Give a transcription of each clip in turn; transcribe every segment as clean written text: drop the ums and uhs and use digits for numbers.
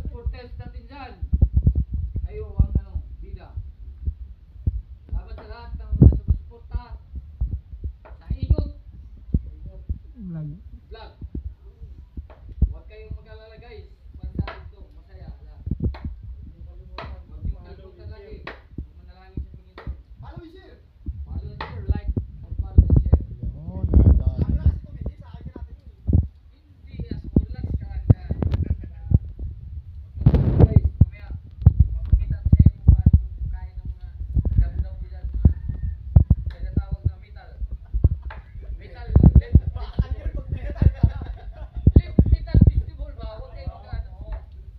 supporters natin dyan. Kayo ang bida. Salamat sa lahat ng sumusuporta sa Ikot Vlog. Huwag kayong mag-alala guys. Pansahin ito. Masaya. Huwag niyong kalimutan lagi. Manalangin sa Panginoon. Follow and share. Follow and share. Like and follow and share. Hindi. Relax ka lang. Guys, mamaya mapakita ko sa iyo kung paano kain ng mga damo-damo dyan. Tinatawag na metal. Metal festival ba? Huwag kayo mag-ano.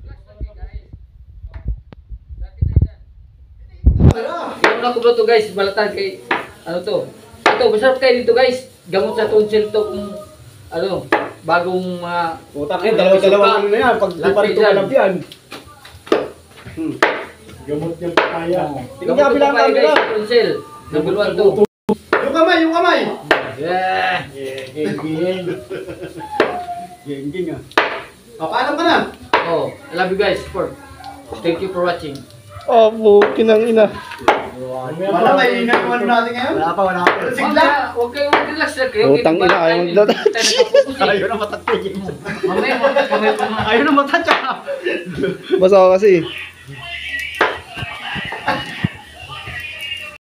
Relax lang kayo guys. Dati na dyan. Yung nakublo to guys, balatan kay ano to. Ito, masarap kayo dito guys. Gamot sa tonsil to kung ano, bagong Utang eh, dalawa-dalawa ano na yan. Pag di pa rin tumalab yan. Gamot yung kaya. gamot to papaya guys, sa tonsil. Number 1 to. Yung kamay, yung kamay! Yeah. Geng-geng. Geng-geng ah. Paalam ka na! Oh, I love you guys. Support. Thank you for watching. Oh, bukin ang ina. Wala, may inagawa natin ngayon? Wala pa. Sigla! Huwag kayong mag-relax lang kayo. Utang ina, ayaw mag-load. Ayaw na matatay. Mamaya, Ayaw na matatay. Basta ako kasi.